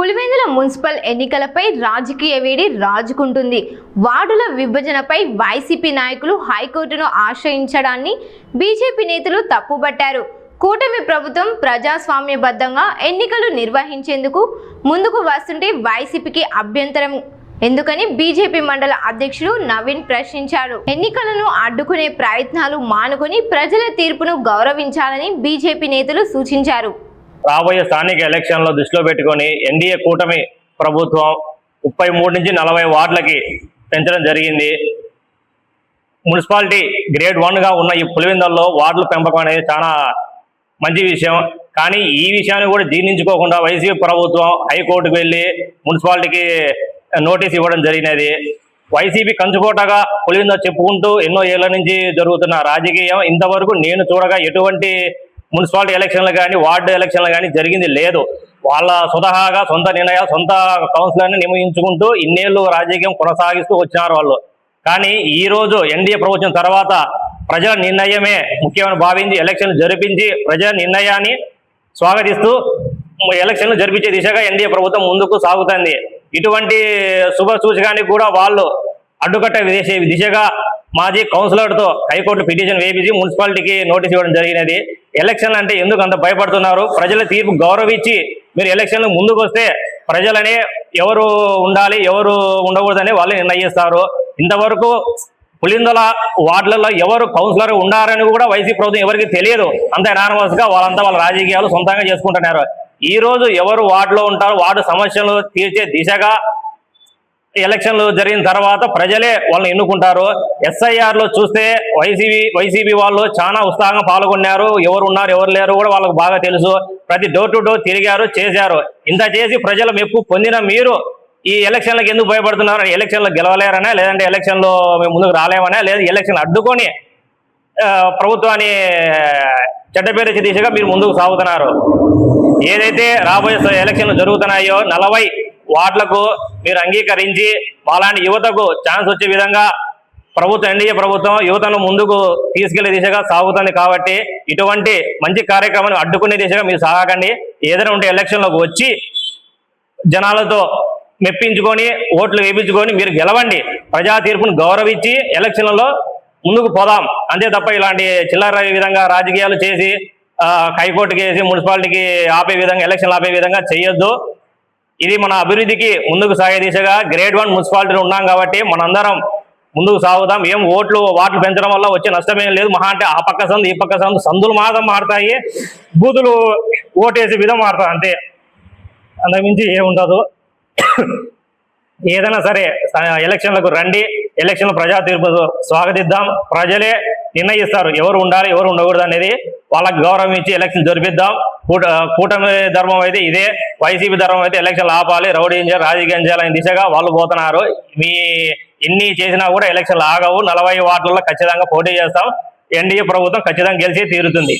Pulivendula municipal ఎన్నికలపై రాజకీయ వేడి రాజుకుంటుంది. వార్డుల విభజనపై వైసీపీ నాయకులు హైకోర్టును ఆశ్రయించడాన్ని బీజేపీ నేతలు తప్పుబట్టారు. కూటమి ప్రభుత్వం ప్రజాస్వామ్యబద్ధంగా ఎన్నికలు నిర్వహించేందుకు ముందుకు వస్తుంటే వైసీపీకి అభ్యంతరం ఎందుకని బీజేపీ మండల అధ్యక్షుడు నవీన్ ప్రశ్నించారు. ఎన్నికలను అడ్డుకునే ప్రయత్నాలు మానుకొని ప్రజల తీర్పును గౌరవించాలని బీజేపీ నేతలు సూచించారు. రాబోయే స్థానిక ఎలక్షన్లో దృష్టిలో పెట్టుకొని ఎన్డీఏ కూటమి ప్రభుత్వం 33 నుంచి 40 వార్డులకి పెంచడం జరిగింది. మున్సిపాలిటీ గ్రేడ్ 1గా ఉన్న ఈ పులివెందులలో వార్డుల పెంపకం అనేది చాలా మంచి విషయం. కానీ ఈ విషయాన్ని కూడా జీర్ణించుకోకుండా వైసీపీ ప్రభుత్వం హైకోర్టుకు వెళ్ళి మున్సిపాలిటీకి నోటీస్ ఇవ్వడం జరిగినది. వైసీపీ కంచుకోటగా పులివెందులు చెప్పుకుంటూ ఎన్నో ఏళ్ల నుంచి జరుగుతున్న రాజకీయం ఇంతవరకు నేను చూడగా ఎటువంటి మున్సిపాలిటీ ఎలక్షన్లు కానీ వార్డు ఎలక్షన్లు కానీ జరిగింది లేదు. వాళ్ళ స్వతహాగా సొంత నిర్ణయాలు సొంత కౌన్సిలర్ని నియమించుకుంటూ ఇన్నేళ్లు రాజకీయం కొనసాగిస్తూ వచ్చినారు వాళ్ళు. కానీ ఈరోజు ఎన్డీఏ ప్రభుత్వం తర్వాత ప్రజల నిర్ణయమే ముఖ్యమని భావించి ఎలక్షన్లు జరిపించి ప్రజల నిర్ణయాన్ని స్వాగతిస్తూ ఎలక్షన్లు జరిపించే దిశగా ఎన్డీఏ ప్రభుత్వం ముందుకు సాగుతుంది. ఇటువంటి శుభ సూచకానికి కూడా వాళ్ళు అడ్డుకట్ట వేసే దిశగా మాజీ కౌన్సిలర్తో హైకోర్టు పిటిషన్ వేయించి మున్సిపాలిటీకి నోటీస్ ఇవ్వడం జరిగినది. ఎలక్షన్లు అంటే ఎందుకు అంత భయపడుతున్నారు? ప్రజల తీర్పు గౌరవించి మీరు ఎలక్షన్లు ముందుకు వస్తే ప్రజలనే ఎవరు ఉండాలి ఎవరు ఉండకూడదని వాళ్ళు నిర్ణయిస్తారు. ఇంతవరకు పులివెందుల వార్డులలో ఎవరు కౌన్సిలర్ ఉండారని కూడా వైసీపీ ప్రభుత్వం ఎవరికి తెలియదు. అంత ఎనానమస్గా వాళ్ళంతా వాళ్ళ రాజకీయాలు సొంతంగా చేసుకుంటున్నారు. ఈ రోజు ఎవరు వార్డులో ఉంటారో వార్డు సమస్యలు తీర్చే దిశగా ఎలక్షన్లు జరిగిన తర్వాత ప్రజలే వాళ్ళని ఎన్నుకుంటారు. ఎస్ఐఆర్లో చూస్తే వైసీపీ వాళ్ళు చాలా ఉత్సాహంగా పాల్గొన్నారు. ఎవరు ఉన్నారు ఎవరు లేరు కూడా వాళ్ళకు బాగా తెలుసు. ప్రతి డోర్ టు డోర్ తిరిగారు, చేశారు. ఇంత చేసి ప్రజల మెప్పు పొందిన మీరు ఈ ఎలక్షన్లకు ఎందుకు భయపడుతున్నారు? ఎలక్షన్లో గెలవలేరనా, లేదంటే ఎలక్షన్లో మేము ముందుకు రాలేమనా, లేదా ఎలక్షన్ అడ్డుకొని ప్రభుత్వాన్ని చెడ్డపేరు దిశగా మీరు ముందుకు సాగుతున్నారు. ఏదైతే రాబోయే ఎలక్షన్లు జరుగుతున్నాయో 40 వార్డులకు మీరు అంగీకరించి అలాంటి యువతకు ఛాన్స్ వచ్చే విధంగా ప్రభుత్వం ఎన్డీఏ ప్రభుత్వం యువతను ముందుకు తీసుకెళ్లే దిశగా సాగుతుంది. కాబట్టి ఇటువంటి మంచి కార్యక్రమాన్ని అడ్డుకునే దిశగా మీరు సాగకండి. ఏదైనా ఉంటే ఎలక్షన్లోకి వచ్చి జనాలతో మెప్పించుకొని ఓట్లు వేయించుకొని మీరు గెలవండి. ప్రజా తీర్పును గౌరవించి ఎలక్షన్లలో ముందుకు పోదాం. అంతే తప్ప ఇలాంటి చిల్లర విధంగా రాజకీయాలు చేసి హైకోర్టుకి వేసి మున్సిపాలిటీకి ఆపే విధంగా ఎలక్షన్లు ఆపే విధంగా చేయొద్దు. ఇది మన అభివృద్ధికి ముందుకు సాగే దిశగా గ్రేడ్ 1 మున్సిపాలిటీలు ఉన్నాం కాబట్టి మనందరం ముందుకు సాగుదాం. ఏం వార్డులు పెంచడం వల్ల వచ్చే నష్టమేం లేదు. మహా అంటే ఆ పక్క సందు ఈ పక్క సందులు మాత్రం మారుతాయి, బూతులు ఓటేసే విధం మారుతాయి, అంతే. అంతకుమించి ఏముండదు. ఏదైనా సరే ఎలక్షన్లకు రండి, ఎలక్షన్ ప్రజా తీర్పు స్వాగతిద్దాం. ప్రజలే నిర్ణయిస్తారు ఎవరు ఉండాలి ఎవరు ఉండకూడదు అనేది. వాళ్ళకి గౌరవం ఇచ్చి ఎలక్షన్ జరిపిద్దాం. కూటమి ధర్మం అయితే ఇదే, వైసీపీ ధర్మం అయితే ఎలక్షన్లు ఆపాలి, రౌడీ రాజకీయం చేయాలనే దిశగా వాళ్ళు పోతున్నారు. మీ ఎన్ని చేసినా కూడా ఎలక్షన్లు ఆగవు. 40 వార్డులలో ఖచ్చితంగా పోటీ చేస్తాం. ఎన్డీఏ ప్రభుత్వం ఖచ్చితంగా గెలిచి తీరుతుంది.